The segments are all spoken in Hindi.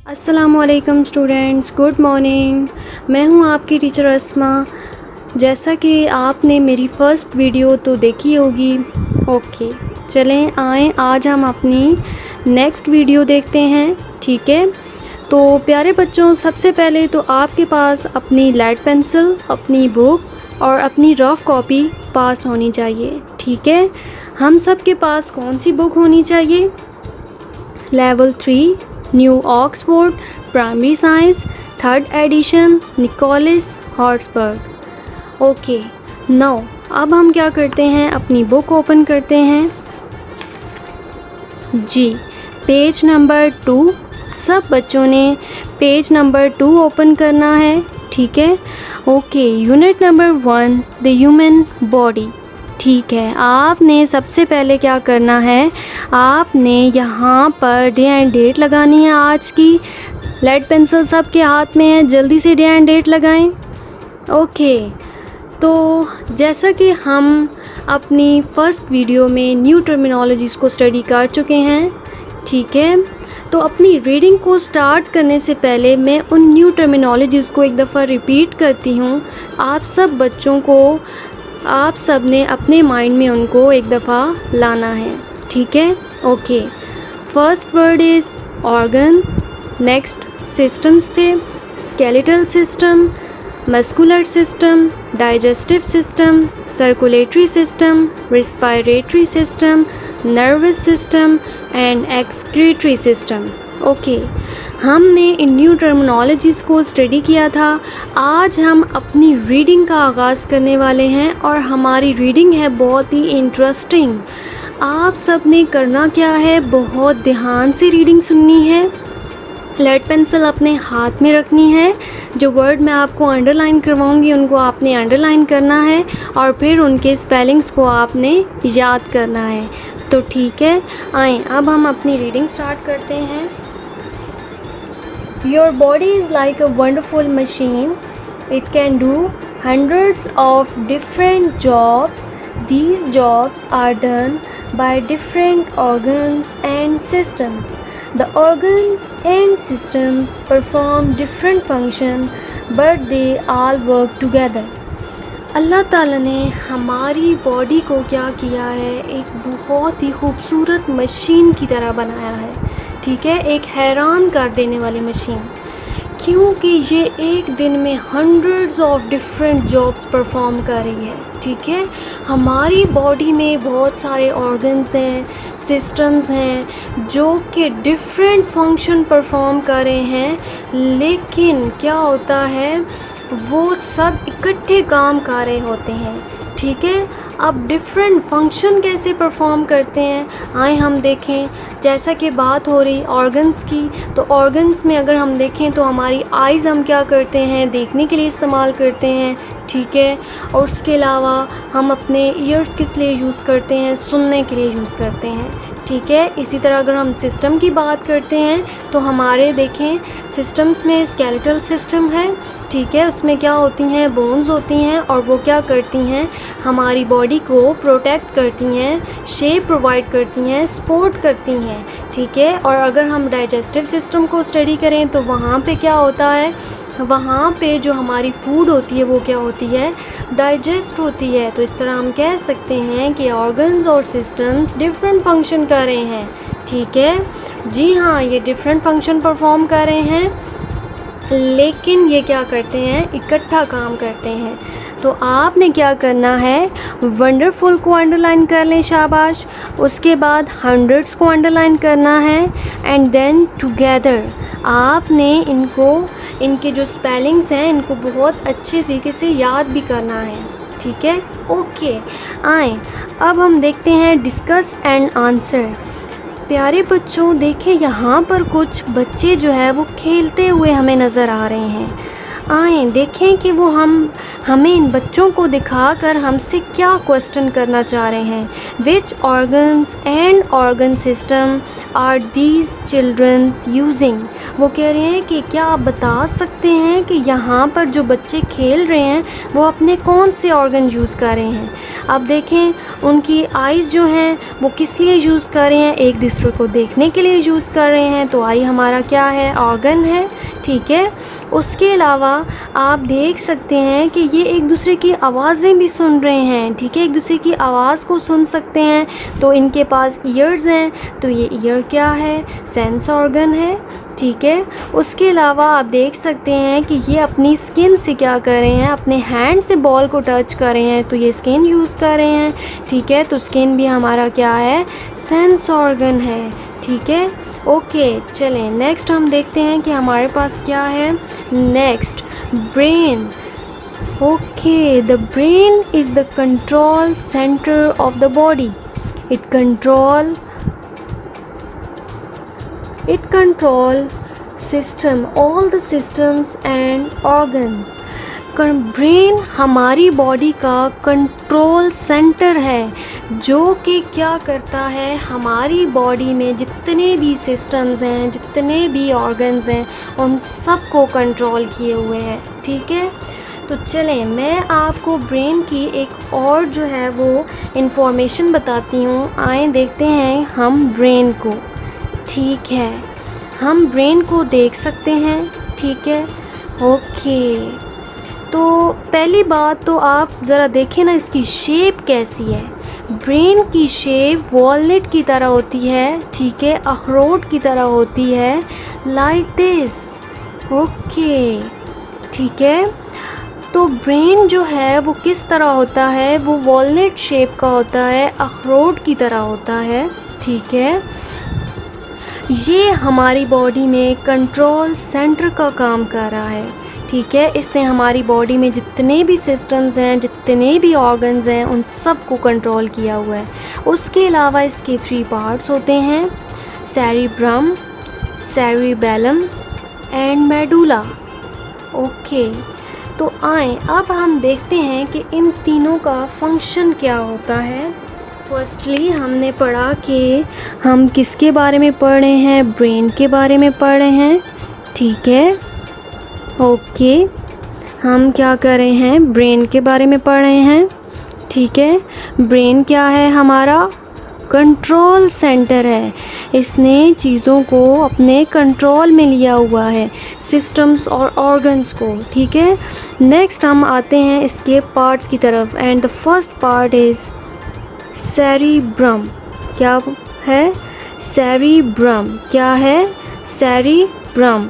अस्सलामुअलैकुम स्टूडेंट्स, गुड मॉर्निंग। मैं हूं आपकी टीचर अस्मा। जैसा कि आपने मेरी फ़र्स्ट वीडियो तो देखी होगी। ओके, चलें आएँ आज हम अपनी नेक्स्ट वीडियो देखते हैं। ठीक है, तो प्यारे बच्चों, सबसे पहले तो आपके पास अपनी लेड पेंसिल, अपनी बुक और अपनी रफ़ कॉपी पास होनी चाहिए। ठीक है, हम सब के पास कौन सी बुक होनी चाहिए? Level 3 new Oxford primary science 3rd edition Nicholas Horsburgh. Okay, now अब हम क्या करते हैं, अपनी बुक ओपन करते हैं। जी, पेज नंबर 2, सब बच्चों ने पेज नंबर 2 ओपन करना है। ठीक है, okay, unit number 1 the human body. ठीक है, आपने सबसे पहले क्या करना है, आपने यहाँ पर डे एंड डेट लगानी है आज की। लेड पेंसिल सबके हाथ में है, जल्दी से डे एंड डेट लगाएं। ओके, तो जैसा कि हम अपनी फ़र्स्ट वीडियो में न्यू टर्मिनोलॉजीज़ को स्टडी कर चुके हैं। ठीक है, तो अपनी रीडिंग को स्टार्ट करने से पहले मैं उन न्यू टर्मिनोलॉजीज़ को एक दफ़ा रिपीट करती हूँ। आप सब बच्चों को, आप सब ने अपने माइंड में उनको एक दफ़ा लाना है। ठीक है, okay, first word is organ, next systems थे, skeletal system, muscular system, digestive system, circulatory system, respiratory system, nervous system and excretory system. Okay, हमने इन न्यू टर्मिनोलॉजीज़ को स्टडी किया था। आज हम अपनी रीडिंग का आगाज़ करने वाले हैं और हमारी रीडिंग है बहुत ही इंटरेस्टिंग। आप सब ने करना क्या है, बहुत ध्यान से रीडिंग सुननी है। लेड पेंसिल अपने हाथ में रखनी है। जो वर्ड मैं आपको अंडरलाइन करवाऊंगी उनको आपने अंडरलाइन करना है और फिर उनके स्पेलिंग्स को आपने याद करना है। तो ठीक है, आएँ अब हम अपनी रीडिंग स्टार्ट करते हैं। Your body is like a wonderful machine. It can do hundreds of different jobs. These jobs are done by different organs and systems. The organs and systems perform different functions, but they all work together. अल्लाह ताला ने हमारी बॉडी को क्या किया है, एक बहुत ही खूबसूरत मशीन की तरह बनाया है। ठीक है, एक हैरान कर देने वाली मशीन, क्योंकि ये एक दिन में hundreds of different jobs perform कर रही है। ठीक है, हमारी बॉडी में बहुत सारे ऑर्गन्स हैं, सिस्टम्स हैं जो कि डिफरेंट फंक्शन परफॉर्म कर रहे हैं, लेकिन क्या होता है, वो सब इकट्ठे काम कर रहे होते हैं। ठीक है, अब डिफरेंट फंक्शन कैसे परफॉर्म करते हैं, आए हम देखें। जैसा कि बात हो रही ऑर्गन्स की, तो ऑर्गन्स में अगर हम देखें तो हमारी आइज़ हम क्या करते हैं, देखने के लिए इस्तेमाल करते हैं। ठीक है, और उसके अलावा हम अपने ईयर्स किस लिए यूज़ करते हैं, सुनने के लिए यूज़ करते हैं। ठीक है, इसी तरह अगर हम सिस्टम की बात करते हैं तो हमारे देखें सिस्टम्स में स्केलेटल सिस्टम है। ठीक है, उसमें क्या होती हैं, बोन्स होती हैं और वो क्या करती हैं, हमारी बॉडी को प्रोटेक्ट करती हैं, शेप प्रोवाइड करती हैं, सपोर्ट करती हैं। ठीक है, और अगर हम डाइजेस्टिव सिस्टम को स्टडी करें तो वहाँ पे क्या होता है, वहाँ पे जो हमारी फूड होती है वो क्या होती है, डाइजेस्ट होती है। तो इस तरह हम कह सकते हैं कि ऑर्गन्स और सिस्टम्स डिफरेंट फंक्शन कर रहे हैं। ठीक है, जी हाँ, ये डिफरेंट फंक्शन परफॉर्म कर रहे हैं, लेकिन ये क्या करते हैं, इकट्ठा काम करते हैं। तो आपने क्या करना है, वंडरफुल को अंडरलाइन कर लें, शाबाश। उसके बाद हंड्रेड्स को अंडरलाइन करना है एंड देन टुगेदर आपने इनको, इनके जो स्पेलिंग्स हैं इनको बहुत अच्छे तरीके से याद भी करना है। ठीक है, ओके, आएँ अब हम देखते हैं डिस्कस एंड आंसर। प्यारे बच्चों, देखें यहाँ पर कुछ बच्चे जो है वो खेलते हुए हमें नज़र आ रहे हैं। आएँ देखें कि वो हमें इन बच्चों को दिखाकर हमसे क्या क्वेश्चन करना चाह रहे हैं। Which organs and organ system are these childrens using. वो कह रहे हैं कि क्या आप बता सकते हैं कि यहाँ पर जो बच्चे खेल रहे हैं वो अपने कौन से ऑर्गन यूज़ कर रहे हैं। अब देखें उनकी आइज़ जो हैं वो किस लिए यूज़ कर रहे हैं, एक दूसरे को देखने के लिए यूज़ कर रहे हैं। तो आई हमारा क्या है, ऑर्गन है, ठीक है। उसके अलावा आप देख सकते हैं कि ये एक दूसरे की आवाज़ें भी सुन रहे हैं, ठीक है, एक दूसरे की आवाज़ को सुन सकते हैं। तो इनके पास ईयर्स हैं, तो ये ईयर क्या है, सेंस ऑर्गन है, ठीक है। उसके अलावा आप देख सकते हैं कि ये अपनी स्किन से क्या कर रहे हैं, अपने हैंड से बॉल को टच कर रहे हैं, तो ये स्किन यूज़ कर रहे हैं, ठीक है। तो स्किन भी हमारा क्या है, सेंस ऑर्गन है, ठीक है। ओके चलें नेक्स्ट हम देखते हैं कि हमारे पास क्या है। Next brain. Okay the brain is the control centre of the body. It control system all the systems and organs। Brain हमारी बॉडी का कंट्रोल सेंटर है, जो कि क्या करता है, हमारी बॉडी में जितने भी सिस्टम्स हैं, जितने भी ऑर्गन्स हैं, उन सब को कंट्रोल किए हुए हैं, ठीक है। तो चलें मैं आपको ब्रेन की एक और जो है वो इन्फॉर्मेशन बताती हूँ। आए देखते हैं हम ब्रेन को, ठीक है। हम ब्रेन को देख सकते हैं, ठीक है। ओके तो पहली बात तो आप ज़रा देखें ना इसकी शेप कैसी है। ब्रेन की शेप वॉलनट की तरह होती है, ठीक है, अखरोट की तरह होती है, लाइक दिस। ओके ठीक है। तो ब्रेन जो है वो किस तरह होता है, वो वॉलनट शेप का होता है, अखरोट की तरह होता है, ठीक है। ये हमारी बॉडी में कंट्रोल सेंटर का काम कर रहा है, ठीक है। इसने हमारी बॉडी में जितने भी सिस्टम्स हैं, जितने भी ऑर्गन्स हैं, उन सब को कंट्रोल किया हुआ है। उसके अलावा इसके 3 पार्ट्स होते हैं, cerebrum, cerebellum and medulla. Okay तो आए अब हम देखते हैं कि इन तीनों का फंक्शन क्या होता है। फर्स्टली हमने पढ़ा कि हम किसके बारे में पढ़ रहे हैं, ब्रेन के बारे में पढ़ रहे हैं, ठीक है। ओके हम क्या कर रहे हैं, ब्रेन के बारे में पढ़ रहे हैं, ठीक है। ब्रेन क्या है, हमारा कंट्रोल सेंटर है। इसने चीज़ों को अपने कंट्रोल में लिया हुआ है, सिस्टम्स और ऑर्गन्स को, ठीक है। नेक्स्ट हम आते हैं इसके पार्ट्स की तरफ and the first part is cerebrum. क्या है, सेरिब्रम क्या है, cerebrum.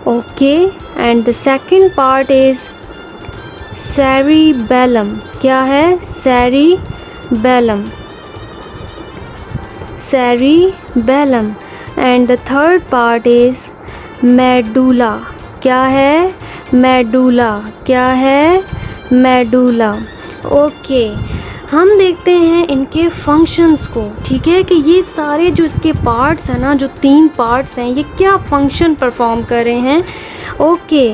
Okay and the second part is cerebellum. क्या है, cerebellum, cerebellum and the third part is medulla. क्या है, मेडुला। क्या है, मेडुला। ओके हम देखते हैं इनके फंक्शंस को, ठीक है, कि ये सारे जो इसके पार्ट्स हैं ना, जो 3 पार्ट्स हैं, ये क्या फंक्शन परफॉर्म कर रहे हैं। ओके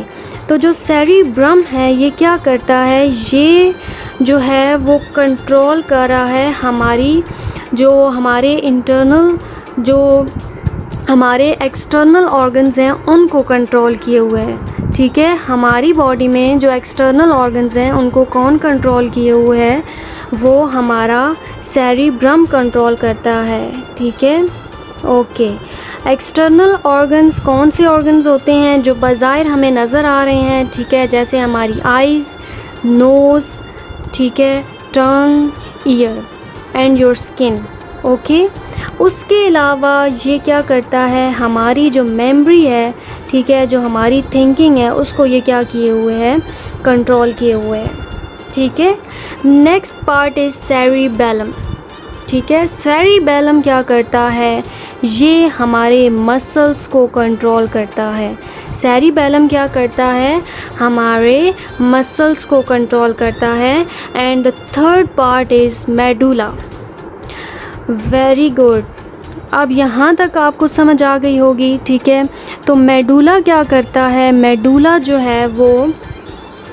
तो जो सेरिब्रम है ये क्या करता है, ये जो है वो कंट्रोल कर रहा है हमारी जो हमारे इंटरनल जो हमारे एक्सटर्नल ऑर्गन्स हैं उनको कंट्रोल किए हुए हैं, ठीक है। हमारी बॉडी में जो एक्सटर्नल ऑर्गन्स हैं उनको कौन कंट्रोल किए हुए है, वो हमारा सेरिब्रम कंट्रोल करता है, ठीक है। ओके एक्सटर्नल ऑर्गन्स कौन से ऑर्गन्स होते हैं, जो बज़ाहिर हमें नज़र आ रहे हैं, ठीक है, जैसे हमारी आइज़, नोज़, ठीक है, tongue, ear and your skin. Okay उसके अलावा ये क्या करता है, हमारी जो मेमोरी है, ठीक है, जो हमारी थिंकिंग है, उसको ये क्या किए हुए हैं, कंट्रोल किए हुए हैं, ठीक है। नेक्स्ट पार्ट इज़ सेरिबेलम, ठीक है। सेरिबेलम क्या करता है, ये हमारे मसल्स को कंट्रोल करता है। सेरिबेलम क्या करता है, हमारे मसल्स को कंट्रोल करता है। And the third part is medulla. Very good, अब यहाँ तक आपको समझ आ गई होगी, ठीक है। तो मेडुला क्या करता है, मेडुला जो है वो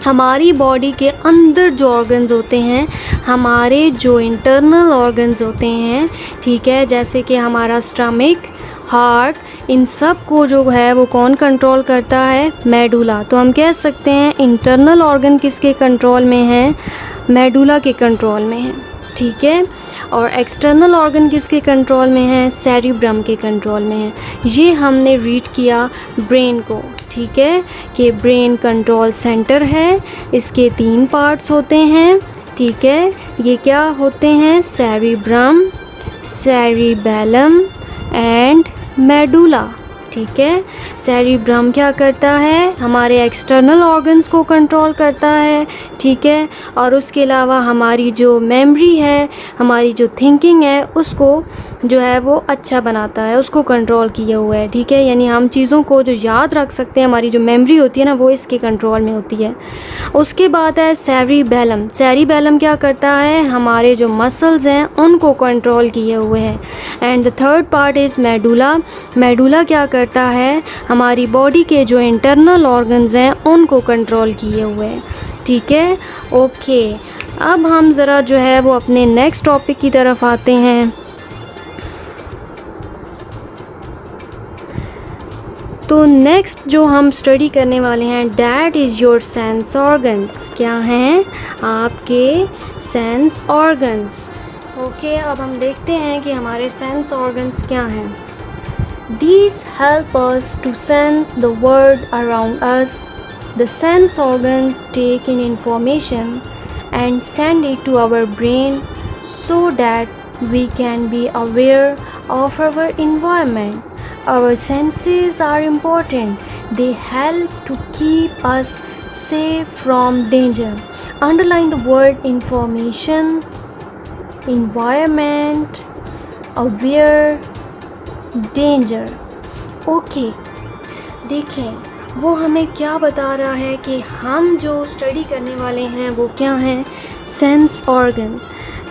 हमारी बॉडी के अंदर जो ऑर्गन्स होते हैं, हमारे जो इंटरनल ऑर्गन्स होते हैं, ठीक है, जैसे कि हमारा स्टमक, हार्ट, इन सब को जो है वो कौन कंट्रोल करता है, मेडुला। तो हम कह सकते हैं इंटरनल ऑर्गन किसके कंट्रोल में है, मेडुला के कंट्रोल में है, ठीक है। और एक्सटर्नल ऑर्गन किसके कंट्रोल में है, सेरिब्रम के कंट्रोल में है। ये हमने रीड किया ब्रेन को, ठीक है, कि ब्रेन कंट्रोल सेंटर है, इसके 3 पार्ट्स होते हैं, ठीक है। ये क्या होते हैं, सेरिब्रम, सेरिबेलम एंड मेडुला, ठीक है। सेरिब्रम क्या करता है, हमारे एक्सटर्नल ऑर्गन्स को कंट्रोल करता है, ठीक है। और उसके अलावा हमारी जो मेमोरी है, हमारी जो थिंकिंग है, उसको जो है वो अच्छा बनाता है, उसको कंट्रोल किए हुए है, ठीक है। यानी हम चीज़ों को जो याद रख सकते हैं, हमारी जो मेमोरी होती है ना, वो इसके कंट्रोल में होती है। उसके बाद है सेरिबेलम। सेरिबेलम क्या करता है, हमारे जो मसल्स हैं उनको कंट्रोल किए हुए है। And the third part is medulla. Medulla क्या करता है, हमारी बॉडी के जो इंटरनल ऑर्गन्स हैं उनको कंट्रोल किए हुए है, ठीक है। ओके, अब हम ज़रा जो है वो अपने नेक्स्ट टॉपिक की तरफ आते हैं। तो नेक्स्ट जो हम स्टडी करने वाले हैं, that is your sense organs. क्या हैं आपके सेंस ऑर्गन्स। ओके, अब हम देखते हैं कि हमारे सेंस ऑर्गन्स क्या हैं। These help us to sense the world around us. The sense organ take in information and send it to our brain so that we can be aware of our environment. Our senses are important. They help to keep us safe from danger. Underline the word information, environment, aware, danger. Okay, देखें वो हमें क्या बता रहा है कि हम जो स्टडी करने वाले हैं वो क्या हैं, सेंस ऑर्गन।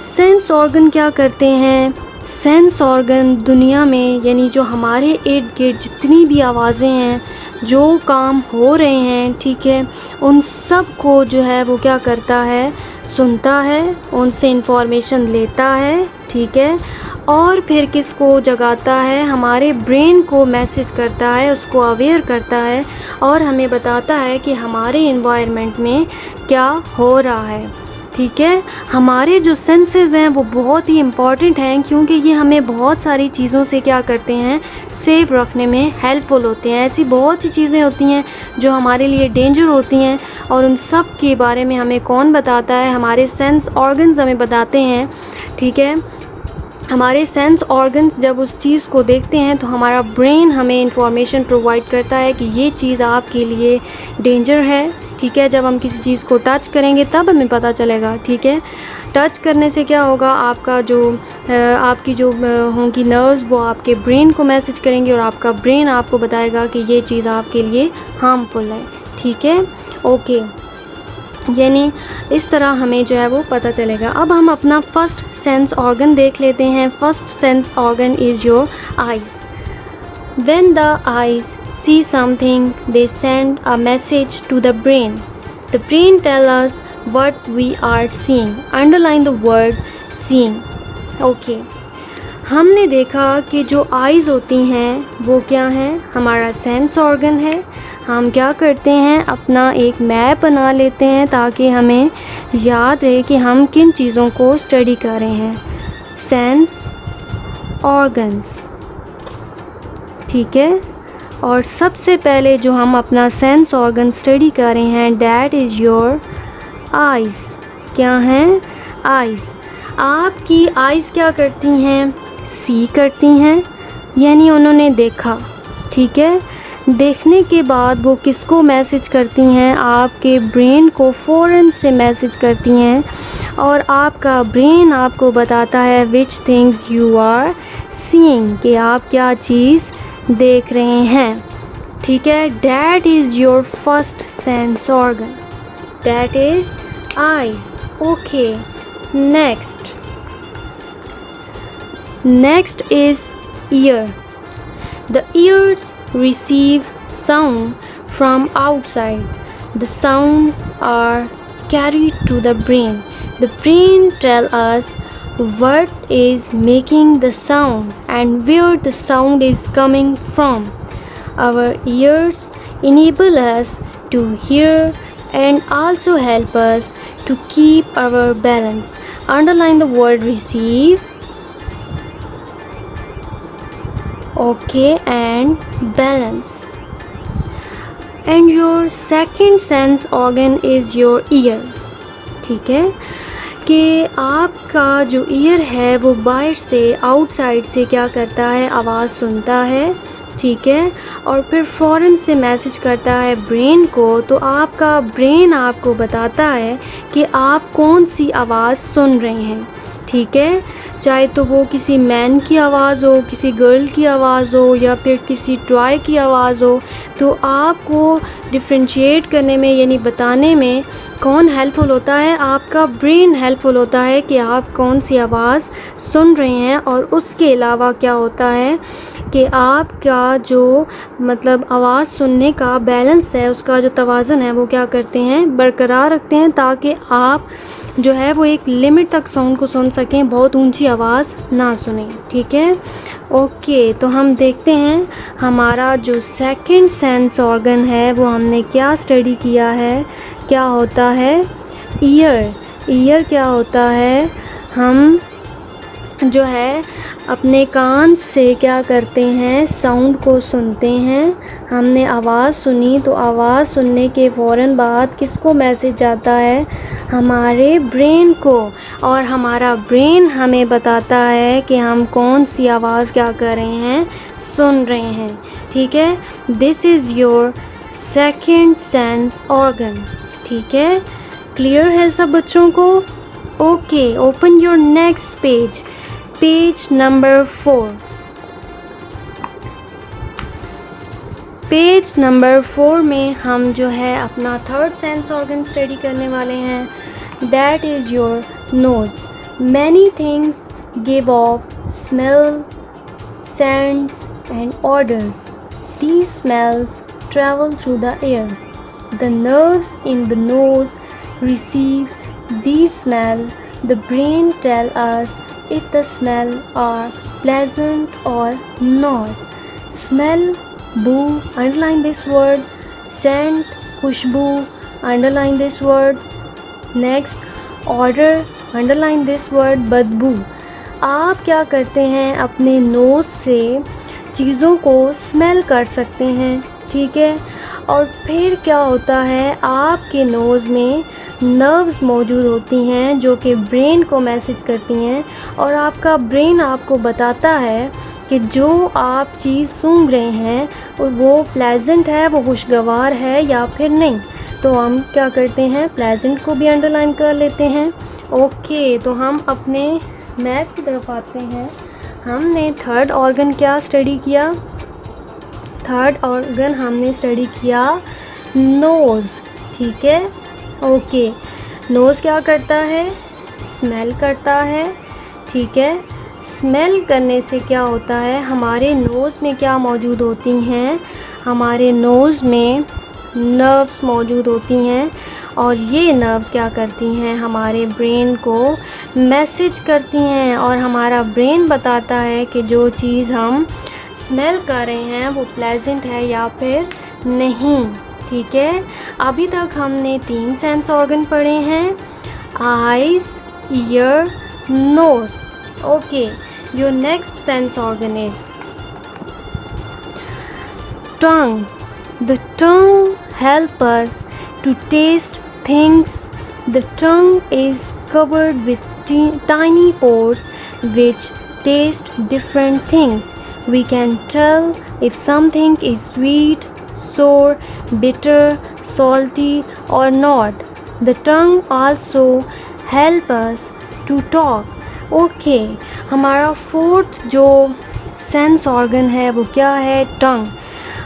सेंस ऑर्गन क्या करते हैं, सेंस ऑर्गन दुनिया में, यानी जो हमारे इर्द गिर्द जितनी भी आवाज़ें हैं, जो काम हो रहे हैं, ठीक है, उन सब को जो है वो क्या करता है, सुनता है, उनसे इंफॉर्मेशन लेता है, ठीक है। और फिर किसको जगाता है, हमारे ब्रेन को मैसेज करता है, उसको अवेयर करता है और हमें बताता है कि हमारे एनवायरनमेंट में क्या हो रहा है, ठीक है। हमारे जो सेंसेस हैं वो बहुत ही इम्पॉर्टेंट हैं, क्योंकि ये हमें बहुत सारी चीज़ों से क्या करते हैं, सेफ रखने में हेल्पफुल होते हैं। ऐसी बहुत सी चीज़ें होती हैं जो हमारे लिए डेंजर होती हैं, और उन सब के बारे में हमें कौन बताता है, हमारे सेंस ऑर्गन्स हमें बताते हैं, ठीक है। हमारे सेंस ऑर्गन्स जब उस चीज़ को देखते हैं तो हमारा ब्रेन हमें इंफॉर्मेशन प्रोवाइड करता है कि ये चीज़ आपके लिए डेंजर है, ठीक है। जब हम किसी चीज़ को टच करेंगे तब हमें पता चलेगा, ठीक है। टच करने से क्या होगा, आपका जो आपकी जो होंगी नर्व्स, वो आपके ब्रेन को मैसेज करेंगे और आपका ब्रेन आपको बताएगा कि ये चीज़ आपके लिए हार्मफुल है, ठीक है। ओके, यानी इस तरह हमें जो है वो पता चलेगा। अब हम अपना फर्स्ट सेंस ऑर्गन देख लेते हैं। First sense organ is your eyes. When the eyes see something they send a message to the brain. The brain tell us what we are seeing. Underline the word seeing. Okay, हमने देखा कि जो आइज़ होती हैं वो क्या हैं, हमारा सेंस ऑर्गन है। हम क्या करते हैं, अपना एक मैप बना लेते हैं ताकि हमें याद रहे कि हम किन चीज़ों को स्टडी कर रहे हैं। सेंस ऑर्गन्स, ठीक है। और सबसे पहले जो हम अपना सेंस ऑर्गन स्टडी कर रहे हैं, डैट इज़ योर आइज़। क्या हैं, आइज़। आपकी आइज़ क्या करती हैं, सी करती हैं, यानी उन्होंने देखा, ठीक है। देखने के बाद वो किसको मैसेज करती हैं, आपके ब्रेन को फ़ौरन से मैसेज करती हैं, और आपका ब्रेन आपको बताता है which things you are seeing, कि आप क्या चीज़ देख रहे हैं, ठीक है। That is your first sense organ, that is eyes. Okay, next is ear. The ears receive sound from outside. The sound are carried to the brain. The brain tells us what is making the sound and where the sound is coming from. Our ears enable us to hear and also help us to keep our balance. Underline the word receive. Okay, and balance. And your second sense organ is your ear. ठीक है कि आपका जो ईयर है वो बाहर से आउटसाइड से क्या करता है, आवाज़ सुनता है, ठीक है, और फिर फ़ौरन से मैसेज करता है ब्रेन को। तो आपका ब्रेन आपको बताता है कि आप कौन सी आवाज़ सुन रहे हैं, ठीक है, चाहे तो वो किसी मैन की आवाज़ हो, किसी गर्ल की आवाज़ हो या फिर किसी टॉय की आवाज़ हो। तो आपको डिफ्रेंशिएट करने में यानी बताने में कौन हेल्पफुल होता है, आपका ब्रेन हेल्पफुल होता है कि आप कौन सी आवाज़ सुन रहे हैं। और उसके अलावा क्या होता है कि आपका जो मतलब आवाज़ सुनने का बैलेंस है, उसका जो तवाज़ुन है वो क्या करते हैं, बरकरार रखते हैं, ताकि आप जो है वो एक लिमिट तक साउंड को सुन सकें, बहुत ऊंची आवाज़ ना सुने, ठीक है। ओके, तो हम देखते हैं हमारा जो सेकंड सेंस ऑर्गन है वो हमने क्या स्टडी किया है। क्या होता है, ईयर। ईयर क्या होता है, हम जो है अपने कान से क्या करते हैं, साउंड को सुनते हैं। हमने आवाज़ सुनी तो आवाज़ सुनने के फ़ौरन बाद किसको मैसेज जाता है, हमारे ब्रेन को, और हमारा ब्रेन हमें बताता है कि हम कौन सी आवाज़ क्या कर रहे हैं, सुन रहे हैं, ठीक है। This is your second sense organ, ठीक है। क्लियर है सब बच्चों को? Okay, open your next page, page number 4। Page number 4 में हम जो है अपना थर्ड सेंस ऑर्गन स्टडी करने वाले हैं। That is your nose. Many things give off smell, scents and odors. These smells travel through the air. The nerves in the nose receive these smell. The brain tells us if the smell are pleasant or not. Smell, boo, underline this word. Scent, khushboo, underline this word. Next, odor, underline this word, बदबू। आप क्या करते हैं, अपने नोज़ से चीज़ों को स्मेल कर सकते हैं, ठीक है। और फिर क्या होता है, आपके नोज़ में नर्व्स मौजूद होती हैं जो कि ब्रेन को मैसेज करती हैं, और आपका ब्रेन आपको बताता है कि जो आप चीज़ सूंघ रहे हैं वो प्लेजेंट है, वो खुशगवार है या फिर नहीं। तो हम क्या करते हैं, प्लेजेंट को भी अंडरलाइन कर लेते हैं। ओके, तो हम अपने मैथ की तरफ आते हैं। हमने थर्ड ऑर्गन क्या स्टडी किया, थर्ड ऑर्गन हमने स्टडी किया नोज़, ठीक है। ओके, नोज़ क्या करता है, स्मेल करता है, ठीक है। स्मेल करने से क्या होता है, हमारे नोज़ में क्या मौजूद होती हैं, हमारे नोज़ में नर्व्स मौजूद होती हैं, और ये नर्व्स क्या करती हैं, हमारे ब्रेन को मैसेज करती हैं, और हमारा ब्रेन बताता है कि जो चीज़ हम स्मेल कर रहे हैं वो प्लेजेंट है या फिर नहीं, ठीक है। अभी तक हमने 3 सेंस ऑर्गन पढ़े हैं, eyes, ear, nose. Okay, your next sense organ is tongue. The tongue helps us to taste things. The tongue is covered with tiny pores which taste different things. We can tell if something is sweet, sour, bitter, salty or not. The tongue also helps us to talk. Okay, हमारा फोर्थ जो सेंस ऑर्गन है वो क्या है, टंग।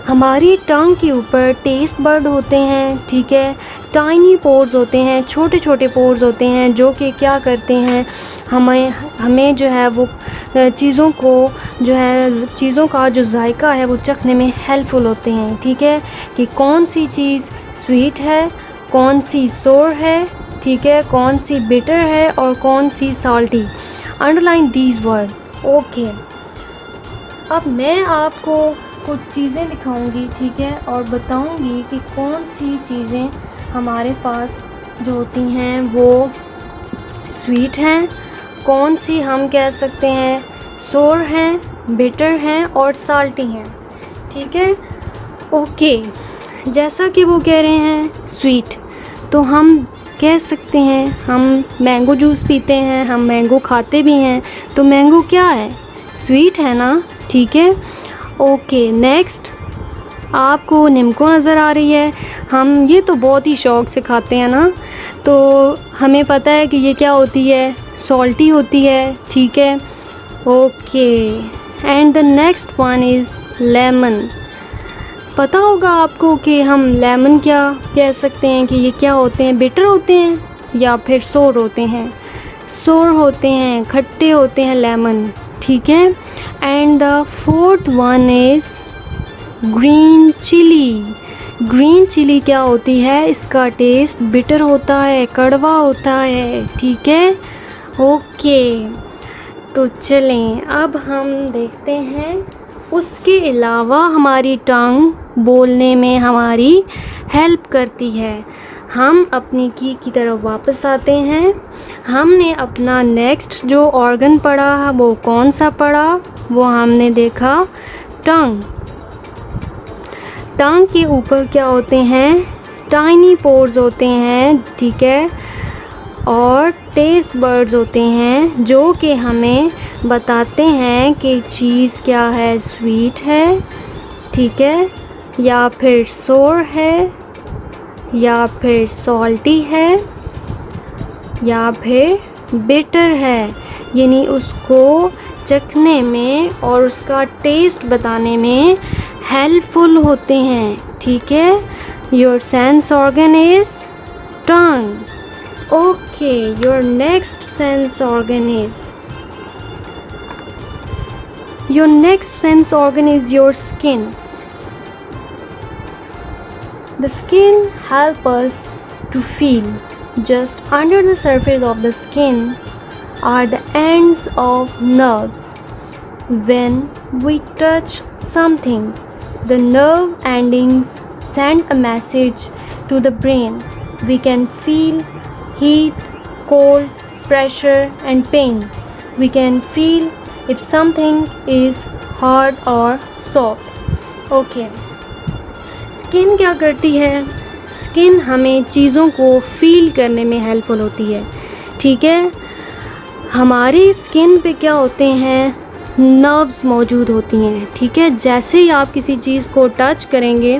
हमारी टंग के ऊपर टेस्ट बर्ड होते हैं, ठीक है। टाइनी पोर्स होते हैं, छोटे छोटे पोर्स होते हैं जो कि क्या करते हैं, हमें जो है वो चीज़ों को जो है, चीज़ों का जो जायका है वो चखने में हेल्पफुल होते हैं। ठीक है, कि कौन सी चीज़ स्वीट है, कौन सी सोर है, ठीक है, कौन सी बिटर है और कौन सी salty. Underline these word. Okay, अब मैं आपको कुछ चीज़ें दिखाऊंगी, ठीक है, और बताऊंगी कि कौन सी चीज़ें हमारे पास जो होती हैं वो स्वीट हैं, कौन सी हम कह सकते हैं सोर हैं, बिटर हैं और साल्टी हैं। ठीक है, ओके, जैसा कि वो कह रहे हैं स्वीट, तो हम कह सकते हैं हम मैंगो जूस पीते हैं, हम मैंगो खाते भी हैं, तो मैंगो क्या है, स्वीट है ना। ठीक है, ओके, नेक्स्ट आपको निम्को नज़र आ रही है। हम ये तो बहुत ही शौक़ से खाते हैं ना, तो हमें पता है कि ये क्या होती है, सॉल्टी होती है। ठीक है, okay, and the next one is lemon. पता होगा आपको कि हम लेमन क्या कह सकते हैं, कि ये क्या होते हैं, बिटर होते हैं या फिर सोर होते हैं। सोर होते हैं, खट्टे होते हैं लेमन। ठीक है, and the fourth one is green chilli. Green chilli क्या होती है, इसका टेस्ट बिटर होता है, कड़वा होता है। ठीक है, ओके, तो चलें अब हम देखते हैं। उसके अलावा हमारी टंग बोलने में हमारी हेल्प करती है। हम अपनी की तरफ वापस आते हैं। हमने अपना नेक्स्ट जो ऑर्गन पढ़ा वो कौन सा पढ़ा, वो हमने देखा टंग। टंग के ऊपर क्या होते हैं, टाइनी पोर्स होते हैं। ठीक है, और टेस्ट बर्ड्स होते हैं जो कि हमें बताते हैं कि चीज़ क्या है, स्वीट है, ठीक है, या फिर सोर है, या फिर सॉल्टी है, या फिर बिटर है। यानी उसको चखने में और उसका टेस्ट बताने में हेल्पफुल होते हैं। ठीक है, your sense organ is tongue. Okay, your next sense organ is your skin. The skin helps us to feel. Just under the surface of the skin are the ends of nerves. When we touch something, the nerve endings send a message to the brain. We can feel heat, cold, pressure and pain. We can feel if something is hard or soft. Okay. Skin क्या करती है, स्किन हमें चीज़ों को फील करने में हेल्पफुल होती है। ठीक है, हमारी स्किन पे क्या होते हैं, नर्व्स मौजूद होती हैं। ठीक है, जैसे ही आप किसी चीज़ को टच करेंगे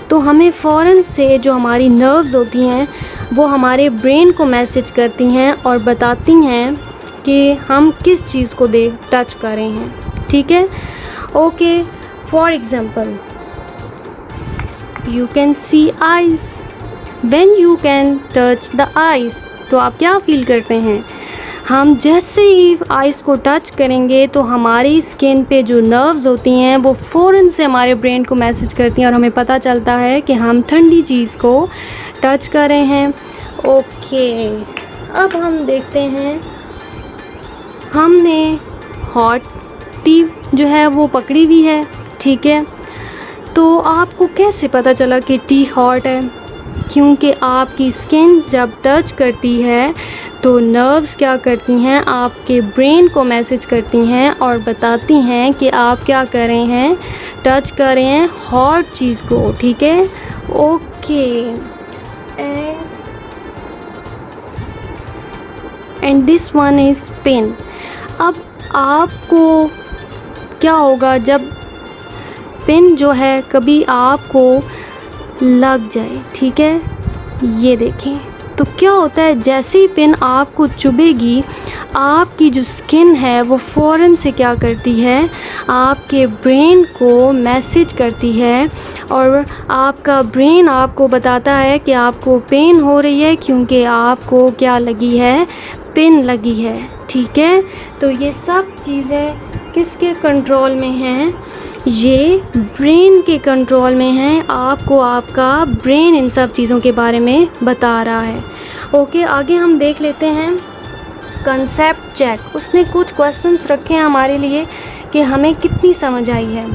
तो हमें फ़ौरन से जो हमारी नर्व्स होती हैं वो हमारे ब्रेन को मैसेज करती हैं और बताती हैं कि हम किस चीज़ को टच कर रहे हैं। ठीक है, okay, for example you can see eyes. When you can touch the eyes, तो आप क्या फील करते हैं, हम जैसे ही आइज़ को टच करेंगे तो हमारी स्किन पे जो नर्व्स होती हैं वो फ़ौरन से हमारे ब्रेन को मैसेज करती हैं और हमें पता चलता है कि हम ठंडी चीज़ को टच कर रहे हैं। ओके, अब हम देखते हैं, हमने हॉट टी जो है वो पकड़ी हुई है। ठीक है, तो आपको कैसे पता चला कि टी हॉट है, क्योंकि आपकी स्किन जब टच करती है तो नर्व्स क्या करती हैं, आपके ब्रेन को मैसेज करती हैं और बताती हैं कि आप क्या कर रहे हैं, टच कर रहे हैं हॉट चीज़ को। ठीक है, okay, and this one is pen. अब आपको क्या होगा जब पेन जो है कभी आपको लग जाए। ठीक है, ये देखें, तो क्या होता है, जैसे ही पेन आपको चुभेगी आपकी जो स्किन है वो फ़ौरन से क्या करती है, आपके ब्रेन को मैसेज करती है और आपका ब्रेन आपको बताता है कि आपको पेन हो रही है क्योंकि आपको क्या लगी है, पेन लगी है। ठीक ठीक है। तो ये सब चीज़ें किसके कंट्रोल में हैं? ये ब्रेन के कंट्रोल में हैं। आपको आपका ब्रेन इन सब चीज़ों के बारे में बता रहा है। ओके, आगे हम देख लेते हैं कंसेप्ट चेक। उसने कुछ क्वेश्चंस रखे हैं हमारे लिए कि हमें कितनी समझ आई है।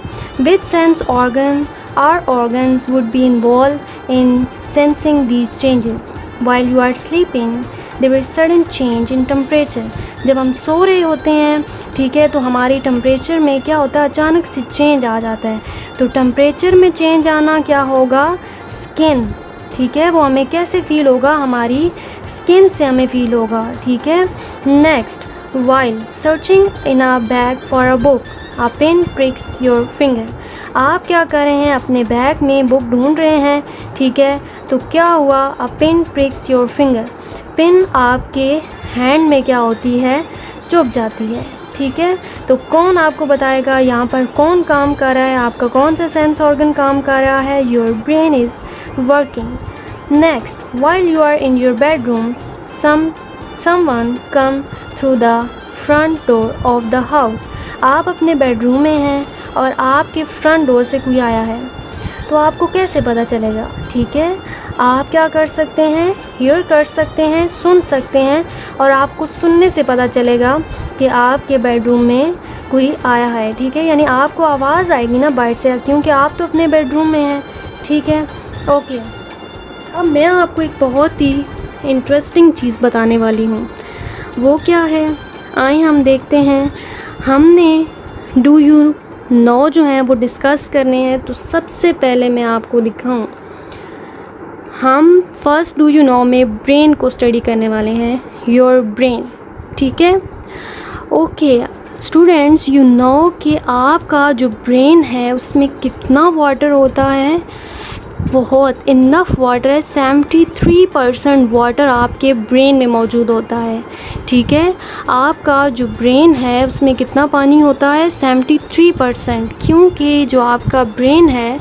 Which sense organ are organs would be involve in sensing these changes while you are sleeping there is sudden change in temperature. जब हम सो रहे होते हैं, ठीक है, तो हमारी टेम्परेचर में क्या होता है, अचानक से चेंज आ जाता है। तो टेम्परेचर में चेंज आना क्या होगा? स्किन, ठीक है, वो हमें कैसे फील होगा? हमारी स्किन से हमें फील होगा, ठीक है। Next, while searching in a bag for a book a pen pricks your finger. आप क्या कर रहे हैं? अपने बैग में बुक ढूंढ रहे हैं, ठीक है, तो क्या हुआ? A pen pricks your finger. Pain आपके हैंड में क्या होती है? चुभ जाती है, ठीक है। तो कौन आपको बताएगा यहाँ पर कौन काम कर रहा है? आपका कौन सा सेंस ऑर्गन काम कर रहा है? Your brain is working. Next, while you are in your bedroom someone come through the front door of the house. आप अपने बेडरूम में हैं और आपके फ्रंट डोर से कोई आया है, तो आपको कैसे पता चलेगा? ठीक है, आप क्या कर सकते हैं? हियर कर सकते हैं, सुन सकते हैं, और आपको सुनने से पता चलेगा कि आपके बेडरूम में कोई आया है, ठीक है। यानी आपको आवाज़ आएगी ना बाहर से, क्योंकि आप तो अपने बेडरूम में हैं, ठीक है। ओके, अब मैं आपको एक बहुत ही इंटरेस्टिंग चीज़ बताने वाली हूँ। वो क्या है? आइए हम देखते हैं। हमने डू यू नो जो है वो डिस्कस करने हैं। तो सबसे पहले मैं आपको दिखाऊं, हम फर्स्ट डू यू नो में ब्रेन को स्टडी करने वाले हैं, योर ब्रेन, ठीक है। ओके स्टूडेंट्स, यू नो कि आपका जो ब्रेन है उसमें कितना वाटर होता है? बहुत इनफ वाटर है। 73% वाटर आपके ब्रेन में मौजूद होता है, ठीक है। आपका जो ब्रेन है उसमें कितना पानी होता है? 73%। क्योंकि जो आपका ब्रेन है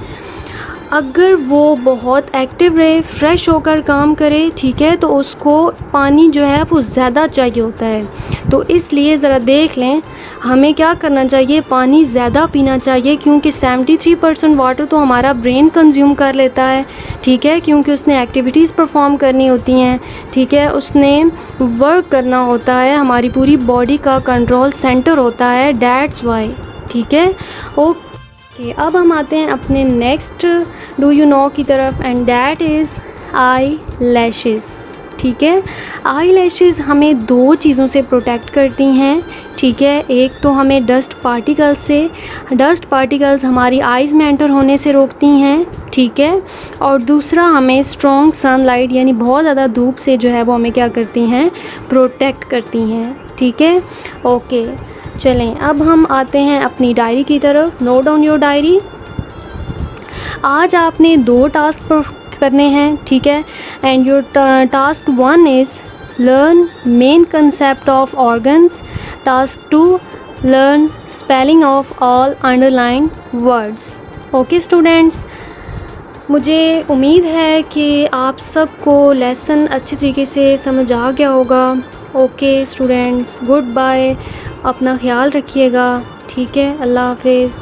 अगर वो बहुत एक्टिव रहे, फ्रेश होकर काम करे, ठीक है, तो उसको पानी जो है वो ज़्यादा चाहिए होता है। तो इसलिए ज़रा देख लें, हमें क्या करना चाहिए? पानी ज़्यादा पीना चाहिए, क्योंकि 73% वाटर तो हमारा ब्रेन कंज्यूम कर लेता है, ठीक है, क्योंकि उसने एक्टिविटीज़ परफॉर्म करनी होती हैं, ठीक है, उसने वर्क करना होता है, हमारी पूरी बॉडी का कंट्रोल सेंटर होता है, डैट्स वाई, ठीक है। ओके, अब हम आते हैं अपने नेक्स्ट डू यू नो की तरफ, and that is I lashes, ठीक है। आई लैशेज़ हमें दो चीज़ों से प्रोटेक्ट करती हैं, ठीक है। एक तो हमें डस्ट पार्टिकल्स से, डस्ट पार्टिकल्स हमारी आइज़ में एंटर होने से रोकती हैं, ठीक है, और दूसरा हमें स्ट्रॉन्ग सनलाइट यानी बहुत ज़्यादा धूप से जो है वो हमें क्या करती हैं? प्रोटेक्ट करती हैं, ठीक है। ओके चलें, अब हम आते हैं अपनी डायरी की तरफ। Note down your diary. आज आपने 2 टास्क करने हैं, ठीक है, and your task 1 is learn main concept of organs, task 2 learn spelling of all underline words. Okay students, मुझे उम्मीद है कि आप सबको लेसन अच्छी तरीके से समझ आ गया होगा। ओके स्टूडेंट्स, गुड बाय, अपना ख्याल रखिएगा, ठीक है, अल्लाह हाफिज़।